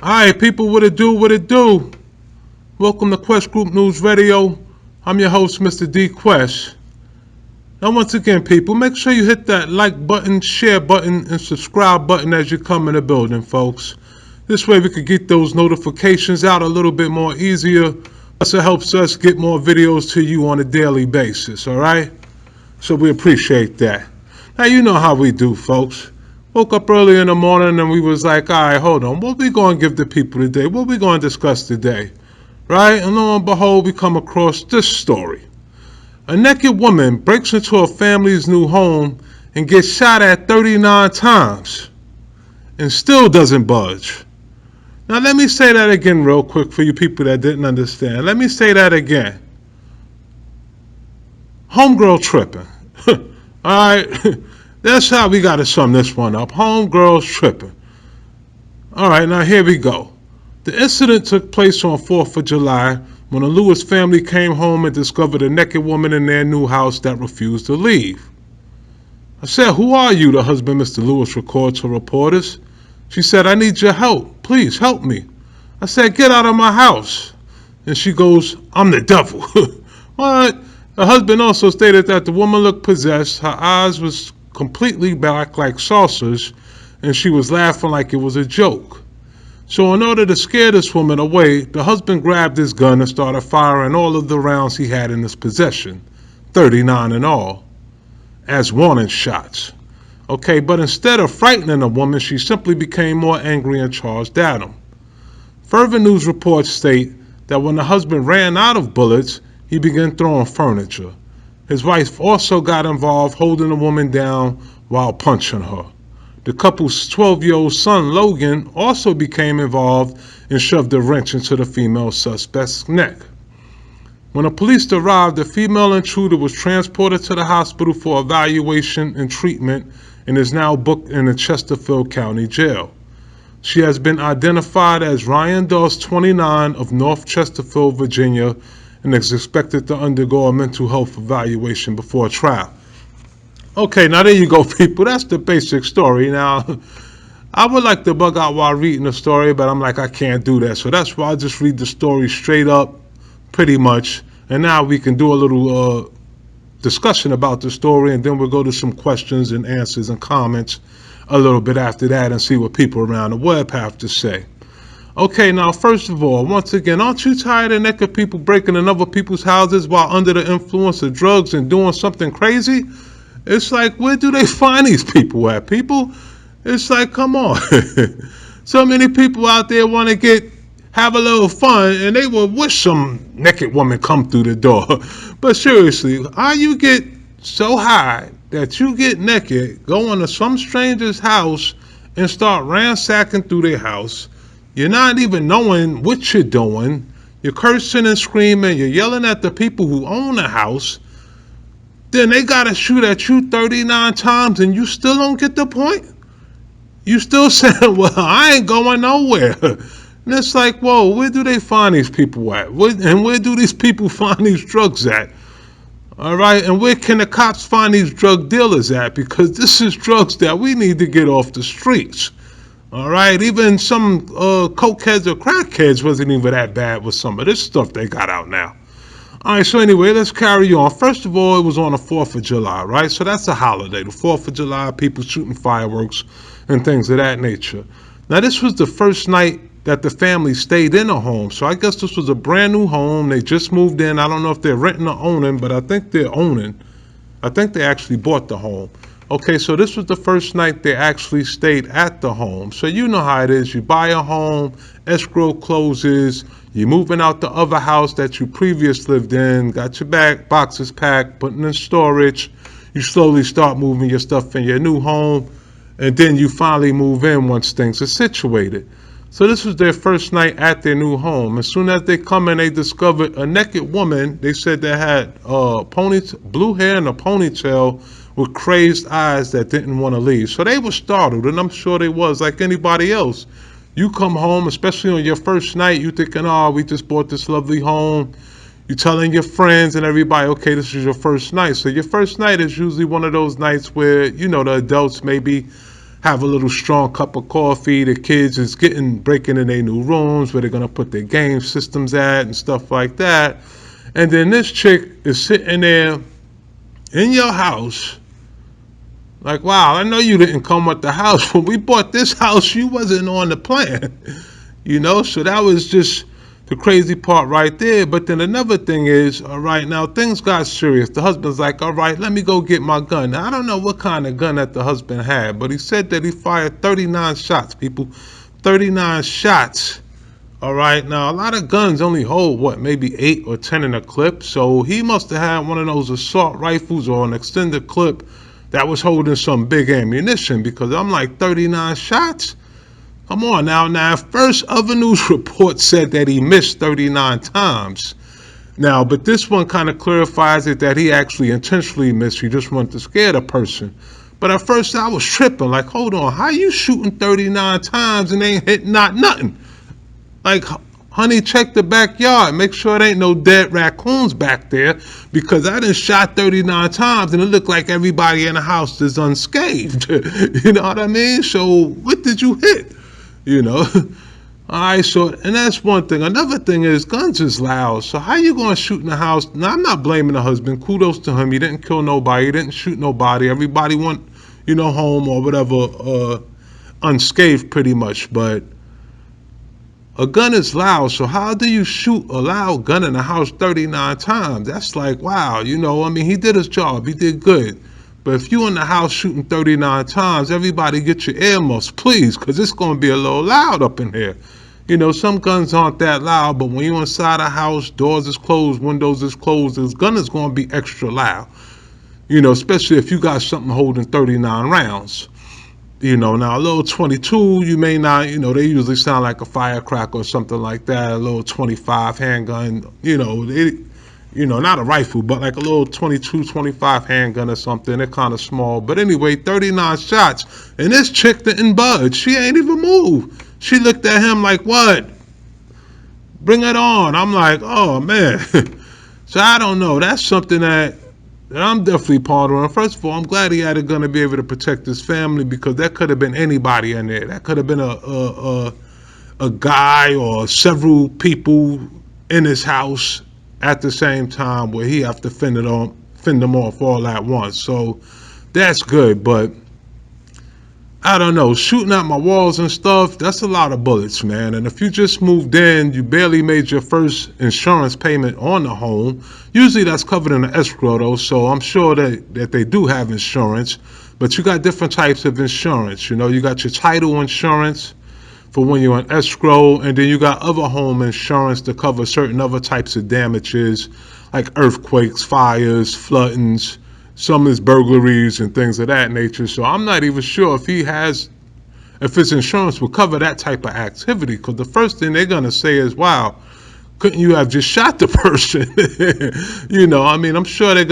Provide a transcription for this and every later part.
Alright, people, what it do, what it do? Welcome to Quest Group News Radio. I'm your host, Mr. D Quest. Now, once again, people, make sure you hit that like button, share button, and subscribe button as you come in the building, folks. This way we could get those notifications out a little bit more easier. Plus, it helps us get more videos to you on a daily basis, alright? So we appreciate that. Now, you know how we do, folks. Woke up early in the morning and we was like, all right, hold on. What we going to give the people today? What we going to discuss today? Right? And lo and behold, we come across this story. A naked woman breaks into a family's new home and gets shot at 39 times and still doesn't budge. Now, let me say that again real quick for you people that didn't understand. Let me say that again. Homegirl tripping. All right? That's how we got to sum this one up. Homegirls tripping. All right, now here we go. The incident took place on 4th of July when a Lewis family came home and discovered a naked woman in their new house that refused to leave. I said, "Who are you?" the husband, Mr. Lewis, records to reporters. She said, "I need your help. Please help me." I said, "Get out of my house." And she goes, "I'm the devil." What? The husband also stated that the woman looked possessed. Her eyes was completely black like saucers, and she was laughing like it was a joke. So in order to scare this woman away, the husband grabbed his gun and started firing all of the rounds he had in his possession, 39 in all, as warning shots. Okay, but instead of frightening the woman, she simply became more angry and charged at him. Further news reports state that when the husband ran out of bullets, he began throwing furniture. His wife also got involved, holding the woman down while punching her. The couple's 12-year-old son, Logan, also became involved and shoved a wrench into the female suspect's neck. When the police arrived, the female intruder was transported to the hospital for evaluation and treatment and is now booked in the Chesterfield County Jail. She has been identified as Ryan Doss, 29, of North Chesterfield, Virginia, and is expected to undergo a mental health evaluation before trial. Okay, now there you go, people. That's the basic story. Now, I would like to bug out while reading the story, but I'm like, I can't do that. So that's why I just read the story straight up, pretty much. And now we can do a little discussion about the story, and then we'll go to some questions and answers and comments a little bit after that and see what people around the web have to say. Okay, now, first of all, once again, aren't you tired of naked people breaking in other people's houses while under the influence of drugs and doing something crazy? It's like, where do they find these people at, people? It's like, come on. So many people out there want to have a little fun, and they will wish some naked woman come through the door. But seriously, how you get so high that you get naked, go into some stranger's house, and start ransacking through their house? You're not even knowing what you're doing. You're cursing and screaming. You're yelling at the people who own the house. Then they got to shoot at you 39 times and you still don't get the point? You still saying, well, I ain't going nowhere. And it's like, whoa, where do they find these people at? And where do these people find these drugs at? All right, and where can the cops find these drug dealers at? Because this is drugs that we need to get off the streets. All right, even some cokeheads or crackheads wasn't even that bad with some of this stuff they got out now. All right, so anyway, let's carry on. First of all, it was on the 4th of July, right? So that's a holiday. The 4th of July, people shooting fireworks and things of that nature. Now, this was the first night that the family stayed in a home. So I guess this was a brand new home. They just moved in. I don't know if they're renting or owning, but I think they're owning. I think they actually bought the home. Okay, so this was the first night they actually stayed at the home. So you know how it is. You buy a home, escrow closes, you're moving out the other house that you previously lived in, got your back boxes packed, putting in storage. You slowly start moving your stuff in your new home, and then you finally move in once things are situated. So this was their first night at their new home. As soon as they come in, they discovered a naked woman. They said they had blue hair and a ponytail with crazed eyes that didn't want to leave. So they were startled, and I'm sure they was like anybody else. You come home, especially on your first night, you thinking, oh, we just bought this lovely home. You're telling your friends and everybody, okay, this is your first night. So your first night is usually one of those nights where, you know, the adults maybe have a little strong cup of coffee. The kids is breaking in their new rooms where they're gonna put their game systems at and stuff like that. And then this chick is sitting there in your house. Like, wow, I know you didn't come with the house. When we bought this house, you wasn't on the plan. So that was just the crazy part right there. But then another thing is, all right, now things got serious. The husband's like, all right, let me go get my gun. Now, I don't know what kind of gun that the husband had, but he said that he fired 39 shots, people. 39 shots. All right, now a lot of guns only hold, maybe 8 or 10 in a clip. So he must have had one of those assault rifles or an extended clip that was holding some big ammunition, because I'm like, 39 shots? Come on now. First, other news report said that he missed 39 times. Now, but this one kind of clarifies it that he actually intentionally missed. He just wanted to scare the person. But at first, I was tripping. Like, hold on, how you shooting 39 times and ain't hitting nothing? Like, honey, check the backyard. Make sure there ain't no dead raccoons back there, because I done shot 39 times and it looked like everybody in the house is unscathed. You know what I mean? So what did you hit? All right, so, and that's one thing. Another thing is, guns is loud. So how you going to shoot in the house? Now, I'm not blaming the husband. Kudos to him. He didn't kill nobody. He didn't shoot nobody. Everybody went, home or whatever, unscathed pretty much. But a gun is loud. So how do you shoot a loud gun in the house 39 times? That's like, wow, he did his job. He did good. But if you in the house shooting 39 times, everybody get your earmuffs, please, because it's going to be a little loud up in here. Some guns aren't that loud, but when you're inside a house, doors is closed, windows is closed, this gun is going to be extra loud. Especially if you got something holding 39 rounds. Now a little 22, you may not, they usually sound like a firecracker or something like that. A little 25 handgun, not a rifle, but like a little 22, 25 handgun or something. They're kind of small. But anyway, 39 shots. And this chick didn't budge. She ain't even moved. She looked at him like, what? Bring it on. I'm like, oh, man. So I don't know. That's something that I'm definitely pondering. First of all, I'm glad he had a gun to be able to protect his family, because that could have been anybody in there. That could have been a guy or several people in his house at the same time, where he have to fend them off all at once. So that's good. But I don't know, shooting at my walls and stuff, that's a lot of bullets, man. And if you just moved in, you barely made your first insurance payment on the home, usually that's covered in the escrow though, so I'm sure that they do have insurance. But you got different types of insurance. You got your title insurance for when you're in escrow, and then you got other home insurance to cover certain other types of damages, like earthquakes, fires, floodings, some is burglaries and things of that nature. So I'm not even sure if his insurance will cover that type of activity, because the first thing they're gonna say is, wow, couldn't you have just shot the person? I'm sure they're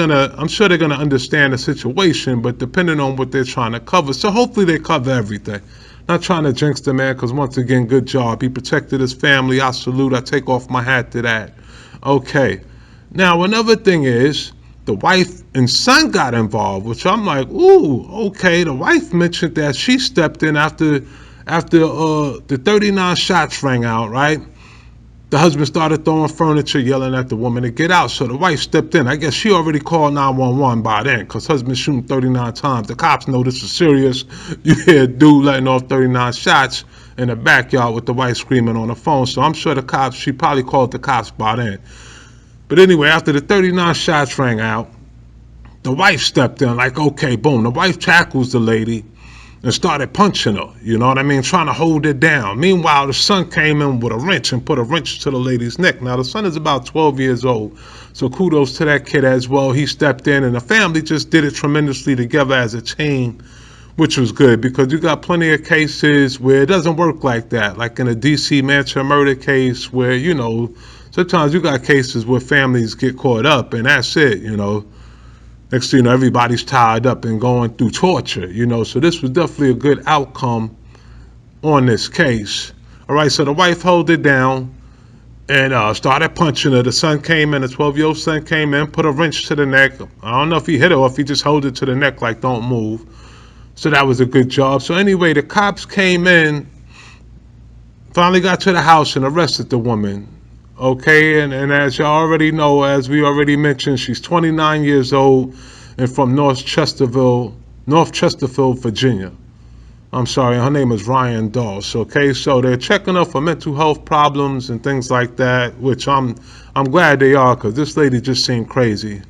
gonna understand the situation, but depending on what they're trying to cover. So hopefully they cover everything. Not trying to jinx the man, because once again, good job. He protected his family. I salute. I take off my hat to that. Okay. Now, another thing is, the wife and son got involved, which I'm like, ooh, okay. The wife mentioned that she stepped in after the 39 shots rang out, right? The husband started throwing furniture, yelling at the woman to get out. So the wife stepped in. I guess she already called 911 by then, because husband's shooting 39 times. The cops know this is serious. You hear a dude letting off 39 shots in the backyard with the wife screaming on the phone. So I'm sure she probably called the cops by then. But anyway, after the 39 shots rang out, the wife stepped in like, okay, boom. The wife tackles the lady and started punching her, trying to hold her down. Meanwhile, the son came in with a wrench and put a wrench to the lady's neck. Now, the son is about 12 years old, so kudos to that kid as well. He stepped in, and the family just did it tremendously together as a team, which was good, because you got plenty of cases where it doesn't work like that, like in a D.C. Mansion murder case where, sometimes you got cases where families get caught up, and that's it, Next thing you know, everybody's tied up and going through torture, So this was definitely a good outcome on this case. All right, so the wife held it down and started punching her. The son came in, the 12-year-old son came in, put a wrench to the neck. I don't know if he hit her or if he just held it to the neck like, don't move. So that was a good job. So anyway, the cops came in, finally got to the house and arrested the woman. Okay, and as y'all already know, as we already mentioned, she's 29 years old and from North Chesterfield, Virginia. I'm sorry, her name is Ryan Doss. Okay, so they're checking her for mental health problems and things like that, which I'm glad they are, because this lady just seemed crazy.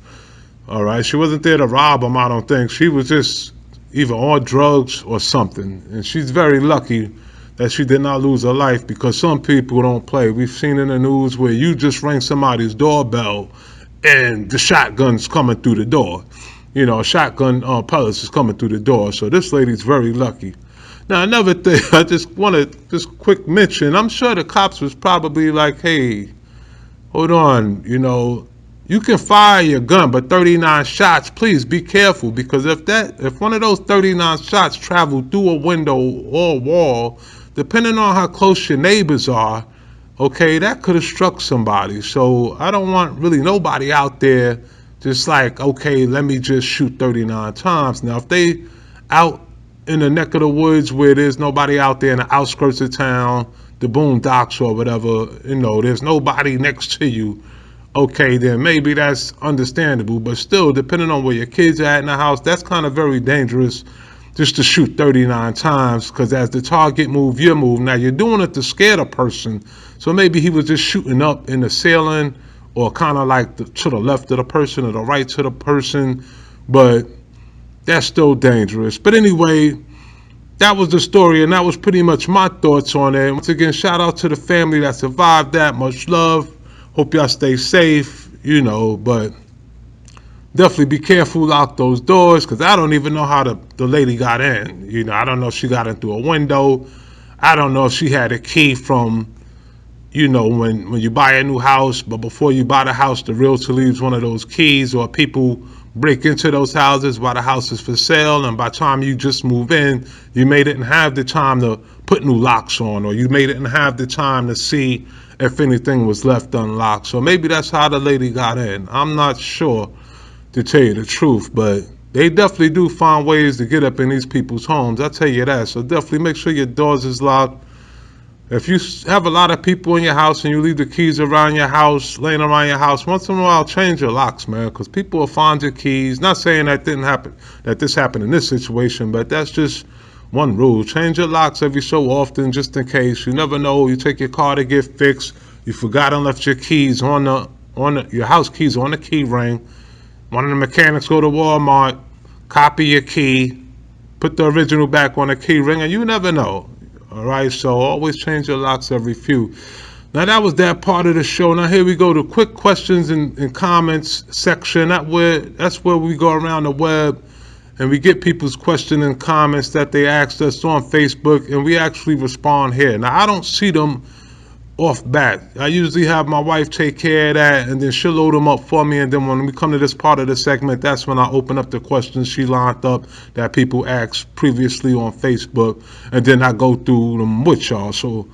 All right, she wasn't there to rob them, I don't think. She was just either on drugs or something, and she's very lucky that she did not lose her life, because some people don't play. We've seen in the news where you just ring somebody's doorbell and the shotgun's coming through the door. You know, a shotgun pellets is coming through the door. So this lady's very lucky. Now, another thing, I just want to just quick mention, I'm sure the cops was probably like, hey, hold on, you can fire your gun, but 39 shots, please be careful, because if one of those 39 shots travel through a window or a wall, depending on how close your neighbors are, okay, that could have struck somebody. So I don't want really nobody out there just like, okay, let me just shoot 39 times. Now, if they out in the neck of the woods where there's nobody out there in the outskirts of town, the boondocks or whatever, there's nobody next to you, okay, then maybe that's understandable. But still, depending on where your kids are at in the house, that's kind of very dangerous just to shoot 39 times, because as the target move, you move. Now, you're doing it to scare the person, so maybe he was just shooting up in the ceiling or kind of like to the left of the person or the right to the person, but that's still dangerous. But anyway, that was the story, and that was pretty much my thoughts on it. Once again, shout out to the family that survived that. Much love. Hope y'all stay safe, but definitely be careful, lock those doors, because I don't even know how the lady got in. I don't know if she got in through a window. I don't know if she had a key from, when you buy a new house, but before you buy the house, the realtor leaves one of those keys, or people break into those houses while the house is for sale, and by the time you just move in, you may didn't have the time to put new locks on, or you may didn't have the time to see if anything was left unlocked. So maybe that's how the lady got in. I'm not sure, to tell you the truth, but they definitely do find ways to get up in these people's homes. I'll tell you that. So definitely make sure your doors is locked. If you have a lot of people in your house and you leave the keys around your house, laying around your house, once in a while change your locks, man, because people will find your keys. Not saying that didn't happen, that this happened in this situation, but that's just one rule. Change your locks every so often, just in case. You never know. You take your car to get fixed. You forgot and left your keys your house keys on the key ring. One of the mechanics go to Walmart, copy your key, put the original back on the key ring, and you never know. All right, so always change your locks every few. Now, that was that part of the show. Now, here we go to quick questions and comments section. That's where we go around the web and we get people's questions and comments that they asked us on Facebook, and we actually respond here. Now, I don't see them off bat. I usually have my wife take care of that, and then she'll load them up for me, and then when we come to this part of the segment, that's when I open up the questions she lined up that people asked previously on Facebook, and then I go through them with y'all. So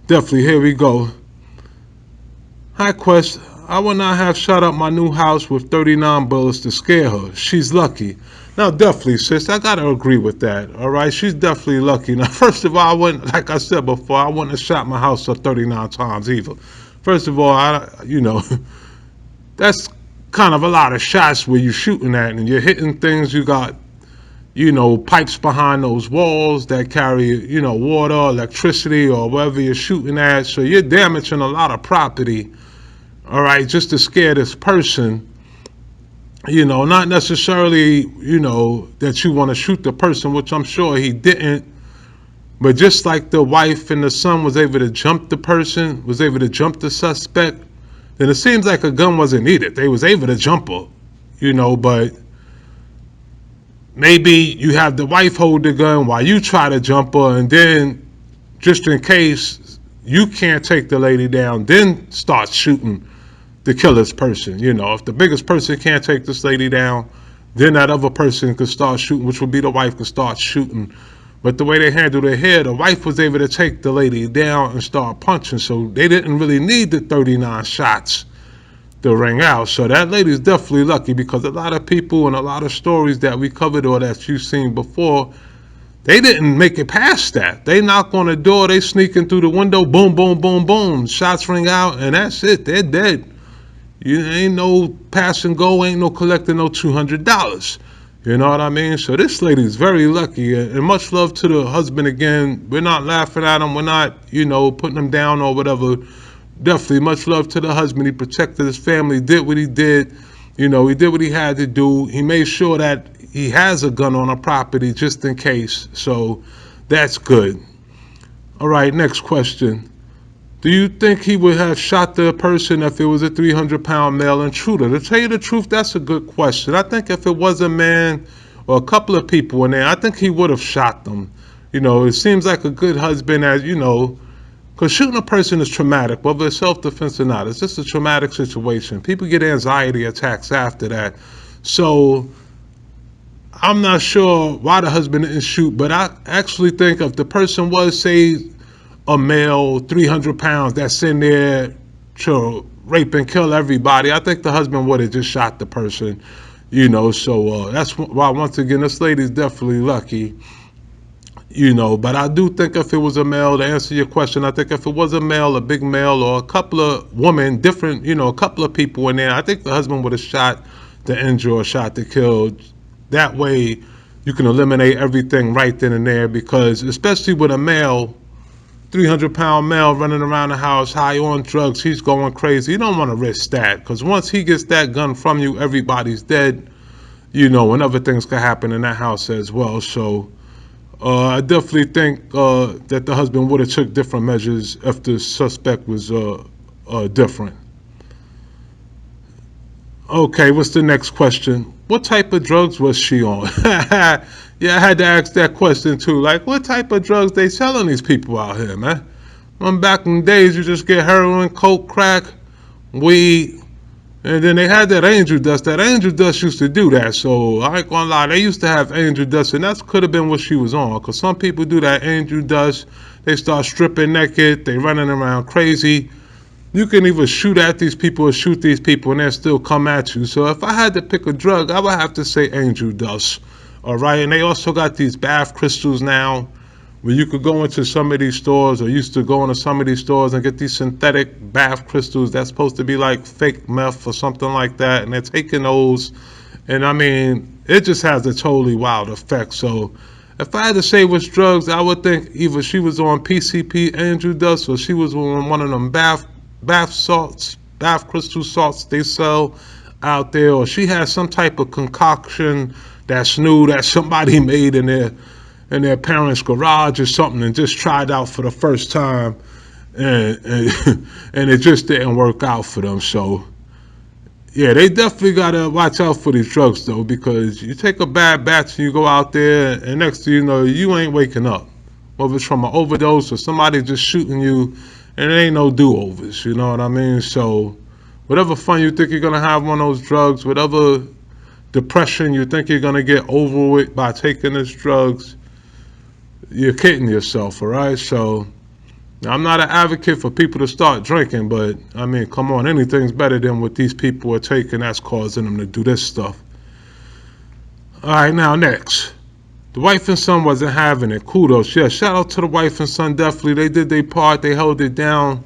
definitely, here we go. Hi, Quest. I would not have shot up my new house with 39 bullets to scare her. She's lucky. Now, definitely, sis, I gotta agree with that. All right, she's definitely lucky. Now, first of all, I wouldn't, like I said before, I wouldn't have shot my house up 39 times either. First of all, that's kind of a lot of shots where you're shooting at and you're hitting things. You got, pipes behind those walls that carry, water, electricity, or whatever you're shooting at. So you're damaging a lot of property, all right, just to scare this person. Not necessarily, that you want to shoot the person, which I'm sure he didn't. But just like the wife and the son was able to jump the person, was able to jump the suspect, then it seems like a gun wasn't needed. They was able to jump her, but maybe you have the wife hold the gun while you try to jump her, and then just in case you can't take the lady down, then start shooting the killer's person. If the biggest person can't take this lady down, then that other person could start shooting, which would be the wife, could start shooting. But the way they handled it here, the wife was able to take the lady down and start punching, so they didn't really need the 39 shots to ring out. So that lady's definitely lucky, because a lot of people and a lot of stories that we covered or that you've seen before, They didn't make it past that. They knock on the door, they sneaking through the window, boom, boom, boom, boom. Shots ring out, and that's it. They're dead. You ain't no pass and go, ain't no collecting no $200. You know what I mean? So this lady's very lucky, and much love to the husband again. We're not laughing at him. We're not, putting him down or whatever. Definitely much love to the husband. He protected his family, did what he did. He did what he had to do. He made sure that he has a gun on a property just in case. So that's good. All right, next question. Do you think he would have shot the person if it was a 300-pound male intruder? To tell you the truth, that's a good question. I think if it was a man or a couple of people in there, I think he would have shot them. It seems like a good husband, as because shooting a person is traumatic, whether it's self-defense or not. It's just a traumatic situation. People get anxiety attacks after that. So I'm not sure why the husband didn't shoot, but I actually think if the person was, say, a male, 300 pounds, that's in there to rape and kill everybody, I think the husband would have just shot the person, so that's why, once again, this lady's definitely lucky, but I do think if it was a male, to answer your question, I think if it was a male, a big male, or a couple of women, different, a couple of people in there, I think the husband would have shot to injure or shot to kill. That way you can eliminate everything right then and there, because especially with a male, 300-pound male running around the house high on drugs, he's going crazy. You don't want to risk that, because once he gets that gun from you, everybody's dead, and other things could happen in that house as well. So I definitely think that the husband would have took different measures if the suspect was different. Okay, what's the next question? What type of drugs was she on? Yeah, I had to ask that question too. Like, what type of drugs they selling these people out here, man? Back in the days, you just get heroin, coke, crack, weed, and then they had that angel dust. That angel dust used to do that, so I ain't gonna lie. They used to have angel dust, and that could have been what she was on, because some people do that angel dust. They start stripping naked. They running around crazy. You can either shoot at these people or shoot these people, and they'll still come at you. So if I had to pick a drug, I would have to say angel dust. All right, and they also got these bath crystals now, where you could go into some of these stores, or used to go into some of these stores and get these synthetic bath crystals that's supposed to be like fake meth or something like that, and they're taking those, and I mean, it just has a totally wild effect. So if I had to say which drugs, I would think either she was on PCP, angel dust, or she was on one of them bath salts, bath crystal salts they sell out there, or she had some type of concoction that's new that somebody made in their parents' garage or something, and just tried out for the first time, and and it just didn't work out for them. So yeah, they definitely gotta watch out for these drugs though, because you take a bad batch and you go out there, and next thing you know, you ain't waking up, whether it's from an overdose or somebody just shooting you, and it ain't no do-overs, you know what I mean? So whatever fun you think you're gonna have on those drugs, whatever depression you think you're gonna get over with by taking these drugs, you're kidding yourself, all right? So I'm not an advocate for people to start drinking, but I mean, come on, anything's better than what these people are taking that's causing them to do this stuff. All right, now next. The wife and son wasn't having it. Kudos. Yeah, shout out to the wife and son, definitely. They did their part. They held it down.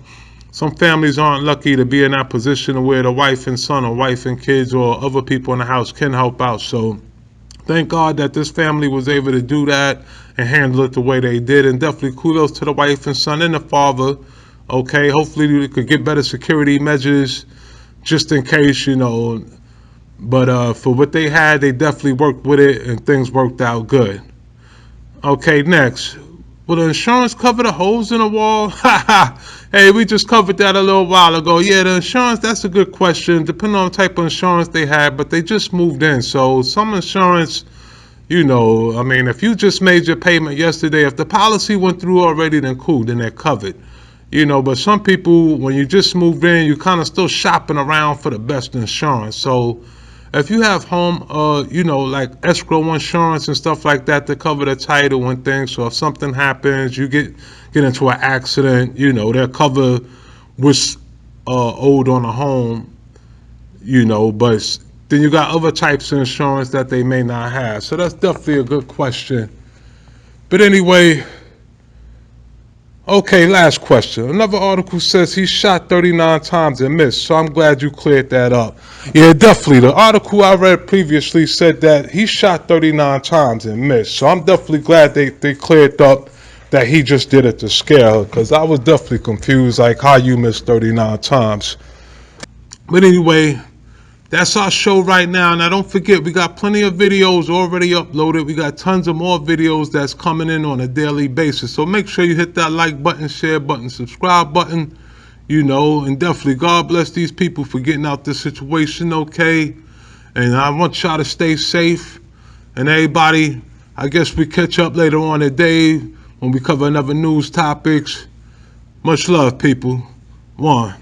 Some families aren't lucky to be in that position where the wife and son or wife and kids or other people in the house can help out. So thank God that this family was able to do that and handle it the way they did. And definitely kudos to the wife and son and the father. Okay, hopefully we could get better security measures just in case, But for what they had, they definitely worked with it and things worked out good. Okay, next. Will the insurance cover the holes in the wall? Hey, we just covered that a little while ago. Yeah, the insurance, that's a good question. Depending on the type of insurance they had, but they just moved in. So some insurance, I mean, if you just made your payment yesterday, if the policy went through already, then cool, then they're covered. But some people, when you just moved in, you kind of still shopping around for the best insurance. So if you have home, like escrow insurance and stuff like that to cover the title and things, so if something happens, you get into an accident, they'll cover what's owed on a home, but then you got other types of insurance that they may not have. So that's definitely a good question But anyway, okay, last question. Another article says he shot 39 times and missed, so I'm glad you cleared that up. Yeah, definitely. The article I read previously said that he shot 39 times and missed, so I'm definitely glad they cleared up that he just did it to scare her, because I was definitely confused, like how you missed 39 times. But anyway, that's our show right now. Now, don't forget, we got plenty of videos already uploaded. We got tons of more videos that's coming in on a daily basis. So make sure you hit that like button, share button, subscribe button, and definitely God bless these people for getting out this situation, okay? And I want y'all to stay safe. And everybody, I guess we catch up later on today when we cover another news topics. Much love, people. One.